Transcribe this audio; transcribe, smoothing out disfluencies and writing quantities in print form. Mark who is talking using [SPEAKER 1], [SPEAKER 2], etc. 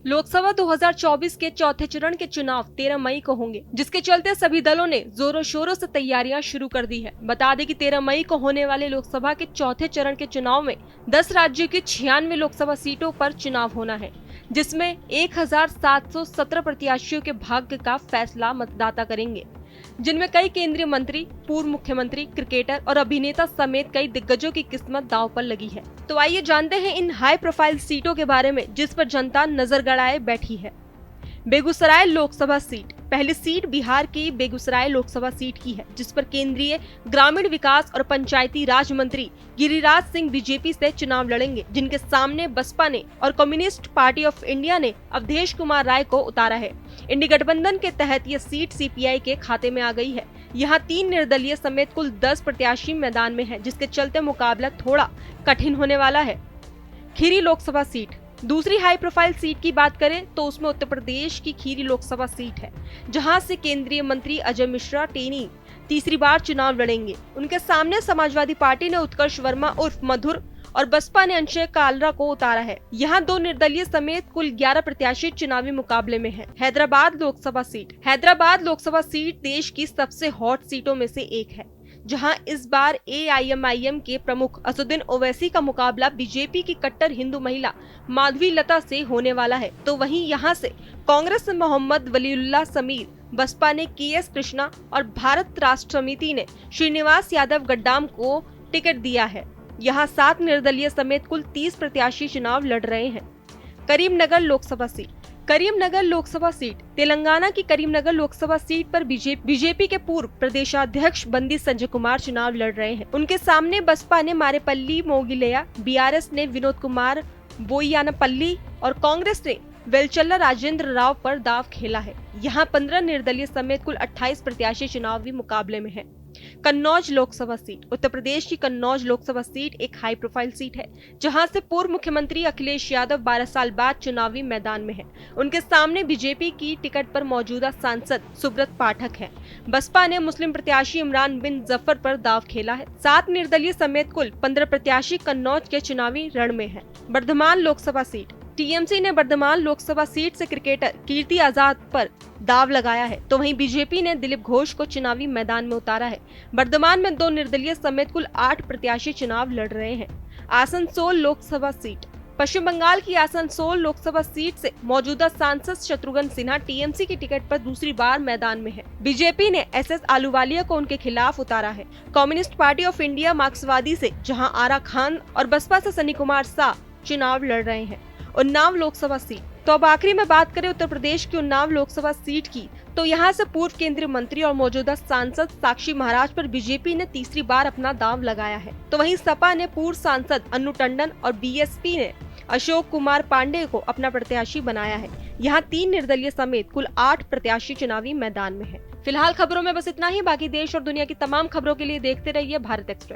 [SPEAKER 1] लोकसभा 2024 के चौथे चरण के चुनाव 13 मई को होंगे, जिसके चलते सभी दलों ने जोरों शोरों से तैयारियां शुरू कर दी है। बता दें कि 13 मई को होने वाले लोकसभा के चौथे चरण के चुनाव में 10 राज्यों की 96 लोकसभा सीटों पर चुनाव होना है, जिसमें 1717 प्रत्याशियों के भाग्य का फैसला मतदाता करेंगे, जिनमें कई केंद्रीय मंत्री, पूर्व मुख्यमंत्री, क्रिकेटर और अभिनेता समेत कई दिग्गजों की किस्मत दांव पर लगी है। तो आइए जानते हैं इन हाई प्रोफाइल सीटों के बारे में जिस पर जनता नजर गड़ाए बैठी है। बेगूसराय लोकसभा सीट। पहली सीट बिहार की बेगूसराय लोकसभा सीट की है, जिस पर केंद्रीय ग्रामीण विकास और पंचायती राज मंत्री गिरिराज सिंह बीजेपी से चुनाव लड़ेंगे, जिनके सामने बसपा ने और कम्युनिस्ट पार्टी ऑफ इंडिया ने अवधेश कुमार राय को उतारा है। इंडी गठबंधन के तहत यह सीट सीपीआई के खाते में आ गई है। यहाँ 3 निर्दलीय समेत कुल 10 प्रत्याशी मैदान में है, जिसके चलते मुकाबला थोड़ा कठिन होने वाला है। खीरी लोकसभा सीट। दूसरी हाई प्रोफाइल सीट की बात करें तो उसमें उत्तर प्रदेश की खीरी लोकसभा सीट है, जहां से केंद्रीय मंत्री अजय मिश्रा टेनी तीसरी बार चुनाव लड़ेंगे। उनके सामने समाजवादी पार्टी ने उत्कर्ष वर्मा उर्फ मधुर और बसपा ने अंशय कालरा को उतारा है। यहाँ 2 निर्दलीय समेत कुल 11 प्रत्याशी चुनावी मुकाबले में हैं। हैदराबाद लोकसभा सीट। हैदराबाद लोकसभा सीट देश की सबसे हॉट सीटों में से एक है, जहां इस बार AIMIM के प्रमुख असदुद्दीन ओवैसी का मुकाबला बीजेपी की कट्टर हिंदू महिला माधवी लता से होने वाला है। तो वहीं यहां से कांग्रेस ने मोहम्मद वलीउल्लाह समीर, बसपा ने KS कृष्णा और भारत राष्ट्र समिति ने श्रीनिवास यादव गड्डाम को टिकट दिया है। यहाँ 7 निर्दलीय समेत कुल 30 प्रत्याशी चुनाव लड़ रहे हैं। करीमनगर लोकसभा सीट। करीमनगर लोकसभा सीट। तेलंगाना की करीमनगर लोकसभा सीट पर बीजेपी के पूर्व प्रदेशाध्यक्ष बंदी संजय कुमार चुनाव लड़ रहे हैं। उनके सामने बसपा ने मारेपल्ली मोगिलेया, BRS ने विनोद कुमार बोय्यानपल्ली और कांग्रेस ने वेलचल्ला राजेंद्र राव पर दाव खेला है। यहाँ 15 निर्दलीय समेत कुल 28 प्रत्याशी चुनावी मुकाबले में हैं। कन्नौज लोकसभा सीट। उत्तर प्रदेश की कन्नौज लोकसभा सीट एक हाई प्रोफाइल सीट है, जहां से पूर्व मुख्यमंत्री अखिलेश यादव 12 साल बाद चुनावी मैदान में हैं। उनके सामने बीजेपी की टिकट पर मौजूदा सांसद सुब्रत पाठक हैं। बसपा ने मुस्लिम प्रत्याशी इमरान बिन जफर पर दाव खेला है। 7 निर्दलीय समेत कुल 15 प्रत्याशी कन्नौज के चुनावी रण में हैं। बर्धमान लोकसभा सीट। TMC ने बर्धमान लोकसभा सीट से क्रिकेटर कीर्ति आजाद पर दाव लगाया है, तो वहीं बीजेपी ने दिलीप घोष को चुनावी मैदान में उतारा है। बर्धमान में 2 निर्दलीय समेत कुल 8 प्रत्याशी चुनाव लड़ रहे हैं। आसनसोल लोकसभा सीट। पश्चिम बंगाल की आसनसोल लोकसभा सीट से मौजूदा सांसद शत्रुघ्न सिन्हा TMC की टिकट पर दूसरी बार मैदान में है। बीजेपी ने SS आलूवालिया को उनके खिलाफ उतारा है। कम्युनिस्ट पार्टी ऑफ इंडिया मार्क्सवादी से जहां आरा खान और बसपा से सनी कुमार शाह चुनाव लड़ रहे हैं। उन्नाव लोकसभा सीट। तो अब आखिरी में बात करें उत्तर प्रदेश की उन्नाव लोकसभा सीट की, तो यहाँ से पूर्व केंद्रीय मंत्री और मौजूदा सांसद साक्षी महाराज पर बीजेपी ने तीसरी बार अपना दांव लगाया है। तो वहीं सपा ने पूर्व सांसद अन्नू टंडन और BSP ने अशोक कुमार पांडे को अपना प्रत्याशी बनाया है। यहाँ 3 निर्दलीय समेत कुल 8 प्रत्याशी चुनावी मैदान में है। फिलहाल खबरों में बस इतना ही। बाकी देश और दुनिया की तमाम खबरों के लिए देखते रहिए भारत एक्सप्रेस।